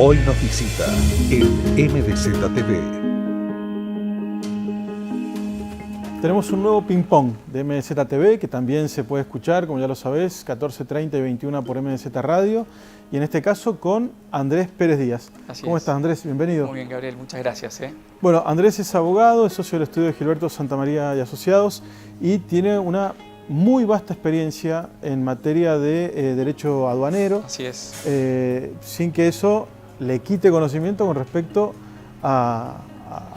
Hoy nos visita en MDZ TV. Tenemos un nuevo ping-pong de MDZ TV que también se puede escuchar, como ya lo sabés, 14:30 y 21 por MDZ Radio. Y en este caso con Andrés Pérez Díaz. ¿Cómo estás, Andrés? Bienvenido. Muy bien, Gabriel. Muchas gracias. Bueno, Andrés es abogado, es socio del estudio de Gilberto Santamaría y Asociados y tiene una muy vasta experiencia en materia de derecho aduanero. Así es. Sin que eso le quite conocimiento con respecto a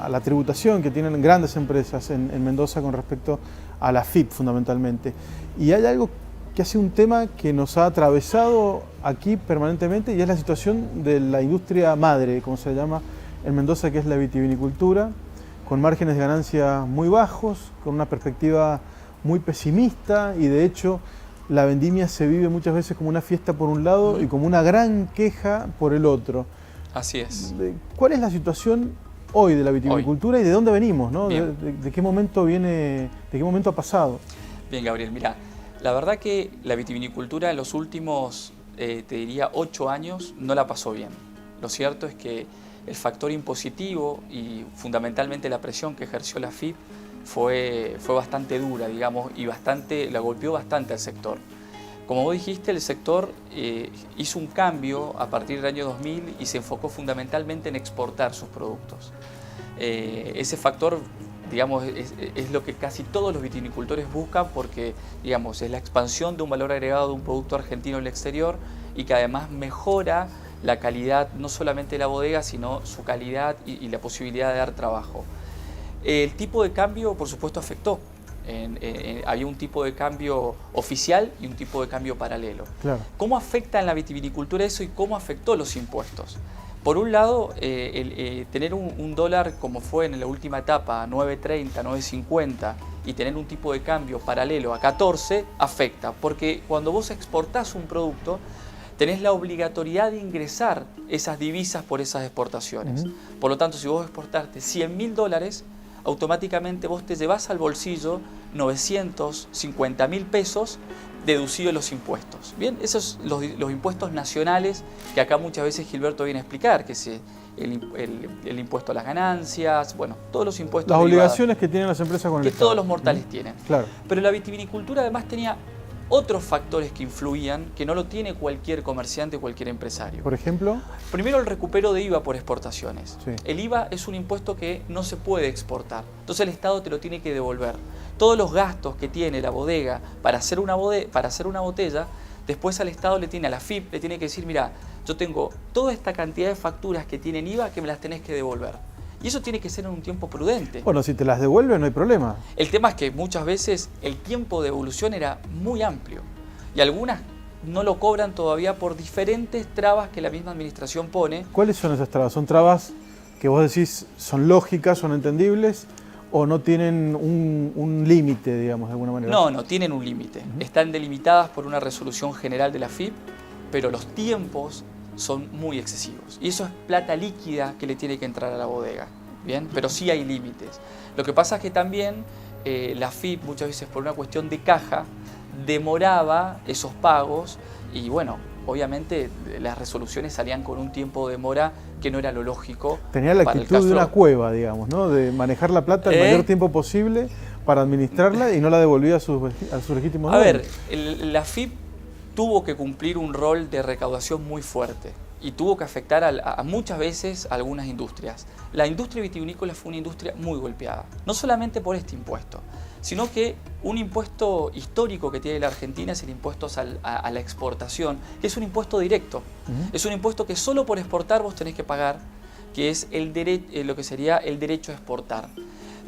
la tributación que tienen grandes empresas en Mendoza con respecto a la FIP fundamentalmente. Y hay algo que ha sido un tema que nos ha atravesado aquí permanentemente y es la situación de la industria madre, como se llama en Mendoza, que es la vitivinicultura, con márgenes de ganancia muy bajos, con una perspectiva muy pesimista y de hecho la vendimia se vive muchas veces como una fiesta por un lado y como una gran queja por el otro. Así es. ¿Cuál es la situación hoy de la vitivinicultura y de dónde venimos, ¿no? ¿De qué momento viene, de qué momento ha pasado? Bien, Gabriel, mira, la verdad que la vitivinicultura en los últimos, te diría, 8 años no la pasó bien. Lo cierto es que el factor impositivo y fundamentalmente la presión que ejerció la FIP fue bastante dura, digamos, y la golpeó bastante al sector. Como vos dijiste, el sector hizo un cambio a partir del año 2000 y se enfocó fundamentalmente en exportar sus productos. Ese factor, digamos, es lo que casi todos los vitivinicultores buscan porque, digamos, es la expansión de un valor agregado de un producto argentino en el exterior y que además mejora la calidad no solamente de la bodega, sino su calidad y la posibilidad de dar trabajo. El tipo de cambio, por supuesto, afectó. Había un tipo de cambio oficial y un tipo de cambio paralelo. Claro. ¿Cómo afecta en la vitivinicultura eso y cómo afectó los impuestos? Por un lado, tener un dólar como fue en la última etapa, a 9.30, 9.50, y tener un tipo de cambio paralelo a 14, afecta. Porque cuando vos exportás un producto, tenés la obligatoriedad de ingresar esas divisas por esas exportaciones. Por lo tanto, si vos exportaste $100.000, automáticamente vos te llevas al bolsillo 950.000 pesos deducidos los impuestos. Bien, esos son los impuestos nacionales que acá muchas veces Gilberto viene a explicar, que es el impuesto a las ganancias, bueno, todos los impuestos las derivados, obligaciones que tienen las empresas con el que Estado. todos los mortales tienen. Claro. Pero la vitivinicultura además tenía otros factores que influían que no lo tiene cualquier comerciante o cualquier empresario. Por ejemplo, primero, el recupero de IVA por exportaciones. Sí. El IVA es un impuesto que no se puede exportar, entonces el Estado te lo tiene que devolver. Todos los gastos que tiene la bodega para hacer una botella, después al Estado le tiene, a la FIP le tiene que decir, mira, yo tengo toda esta cantidad de facturas que tienen IVA que me las tenés que devolver. Y eso tiene que ser en un tiempo prudente. Bueno, si te las devuelve no hay problema. El tema es que muchas veces el tiempo de devolución era muy amplio y algunas no lo cobran todavía por diferentes trabas que la misma administración pone. ¿Cuáles son esas trabas? ¿Son trabas que vos decís son lógicas, son entendibles o no tienen un límite, digamos, de alguna manera? No tienen un límite. Están delimitadas por una resolución general de la FIP, pero los tiempos son muy excesivos. Y eso es plata líquida que le tiene que entrar a la bodega. ¿Bien? Pero sí hay límites. Lo que pasa es que también la FIP, muchas veces por una cuestión de caja, demoraba esos pagos y bueno, obviamente las resoluciones salían con un tiempo de demora que no era lo lógico. Tenía la actitud de una cueva, digamos, ¿no? De manejar la plata el mayor tiempo posible para administrarla y no la devolvía a sus legítimos dueños. A ver, la FIP tuvo que cumplir un rol de recaudación muy fuerte y tuvo que afectar a muchas veces a algunas industrias. La industria vitivinícola fue una industria muy golpeada, no solamente por este impuesto, sino que un impuesto histórico que tiene la Argentina es el impuesto a la exportación, que es un impuesto directo. Es un impuesto que solo por exportar vos tenés que pagar, que es lo que sería el derecho a exportar.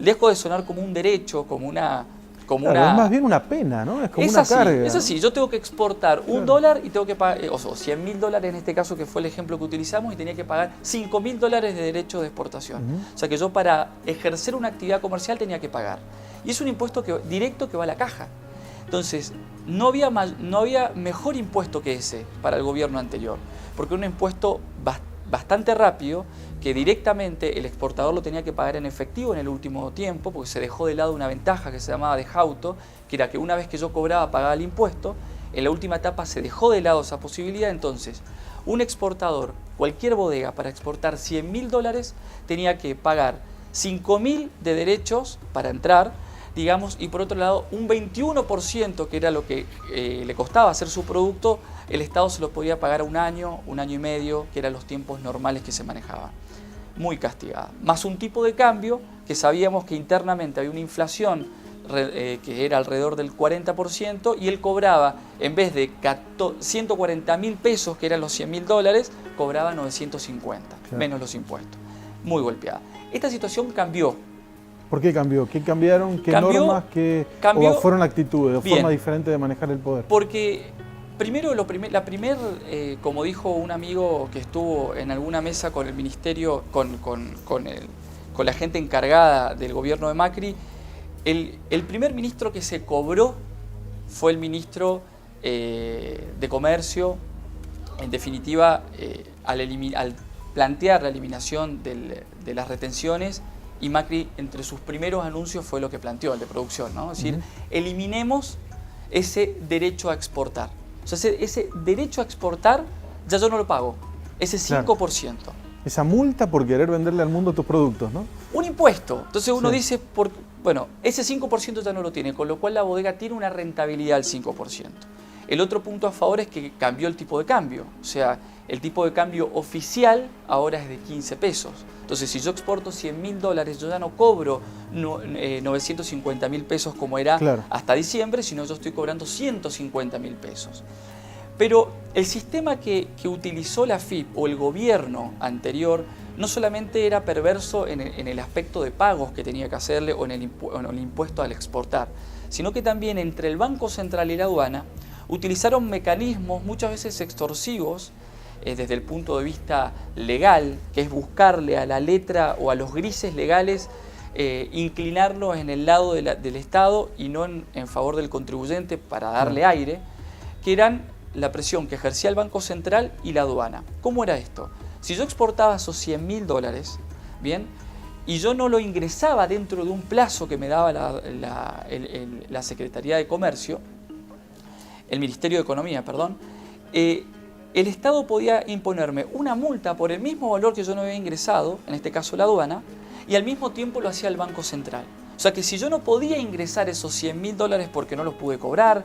Lejos de sonar como un derecho, Claro, es más bien una pena, ¿no? Es como una carga. Es así, yo tengo que exportar $1 y tengo que pagar, o $100.000 en este caso, que fue el ejemplo que utilizamos, y tenía que pagar $5.000 de derecho de exportación. O sea que yo para ejercer una actividad comercial tenía que pagar. Y es un impuesto directo que va a la caja. Entonces, no había mejor impuesto que ese para el gobierno anterior, porque era un impuesto bastante rápido, que directamente el exportador lo tenía que pagar en efectivo en el último tiempo, porque se dejó de lado una ventaja que se llamaba dejauto, que era que una vez que yo cobraba, pagaba el impuesto. En la última etapa se dejó de lado esa posibilidad, entonces un exportador cualquier bodega para exportar $100.000 tenía que pagar 5.000 de derechos para entrar, digamos, y por otro lado un 21%, que era lo que le costaba hacer su producto, el Estado se lo podía pagar a un año y medio, que eran los tiempos normales que se manejaban. Muy castigada. Más un tipo de cambio que sabíamos que internamente había una inflación que era alrededor del 40%, y él cobraba, en vez de 140.000 pesos, que eran los $100.000, cobraba 950, claro, menos los impuestos. Muy golpeada. Esta situación cambió. ¿Por qué cambió? ¿Qué cambiaron? ¿Qué normas? ¿O fueron actitudes? ¿O formas diferentes de manejar el poder? Porque primero, como dijo un amigo que estuvo en alguna mesa con el ministerio, con la gente encargada del gobierno de Macri, el primer ministro que se cobró fue el ministro de Comercio. En definitiva, al plantear la eliminación de las retenciones, y Macri entre sus primeros anuncios fue lo que planteó, el de producción, ¿no? Es decir, eliminemos ese derecho a exportar. O sea, ese derecho a exportar ya yo no lo pago, ese 5%. Claro. Esa multa por querer venderle al mundo tus productos, ¿no? Un impuesto. Entonces uno dice, bueno, ese 5% ya no lo tiene, con lo cual la bodega tiene una rentabilidad del 5%. El otro punto a favor es que cambió el tipo de cambio. O sea, el tipo de cambio oficial ahora es de 15 pesos. Entonces, si yo exporto $100.000, yo ya no cobro 950.000 pesos como era hasta diciembre, sino yo estoy cobrando 150.000 pesos. Pero el sistema que utilizó la AFIP o el gobierno anterior no solamente era perverso en el aspecto de pagos que tenía que hacerle o en el impuesto al exportar, sino que también entre el Banco Central y la aduana utilizaron mecanismos muchas veces extorsivos desde el punto de vista legal, que es buscarle a la letra o a los grises legales, inclinarlos en el lado del Estado y no en favor del contribuyente para darle aire, que eran la presión que ejercía el Banco Central y la aduana. ¿Cómo era esto? Si yo exportaba esos $100.000, bien, y yo no lo ingresaba dentro de un plazo que me daba la Secretaría de Comercio, el Ministerio de Economía, perdón, el Estado podía imponerme una multa por el mismo valor que yo no había ingresado, en este caso la aduana, y al mismo tiempo lo hacía el Banco Central. O sea que si yo no podía ingresar esos $100.000 porque no los pude cobrar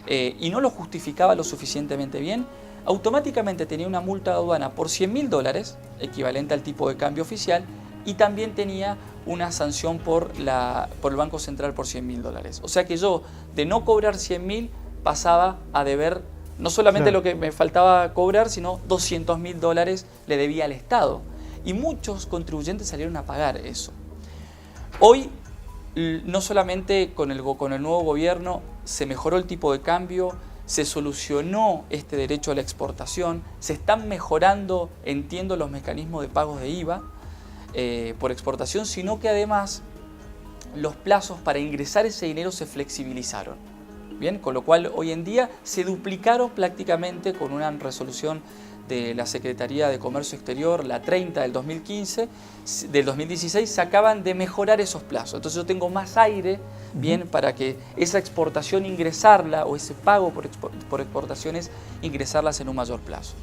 y no los justificaba lo suficientemente bien, automáticamente tenía una multa de aduana por $100.000, equivalente al tipo de cambio oficial, y también tenía una sanción por el Banco Central por $100.000. O sea que yo, de no cobrar 100.000, pasaba a deber no solamente lo que me faltaba cobrar, sino $200.000 le debía al Estado. Y muchos contribuyentes salieron a pagar eso. Hoy, no solamente con el nuevo gobierno se mejoró el tipo de cambio, se solucionó este derecho a la exportación, se están mejorando, entiendo, los mecanismos de pagos de IVA por exportación, sino que además los plazos para ingresar ese dinero se flexibilizaron. Bien, con lo cual hoy en día se duplicaron prácticamente con una resolución de la Secretaría de Comercio Exterior, la 30 del 2016, se acaban de mejorar esos plazos. Entonces yo tengo más aire, bien, para que esa exportación ingresarla o ese pago por exportaciones ingresarlas en un mayor plazo.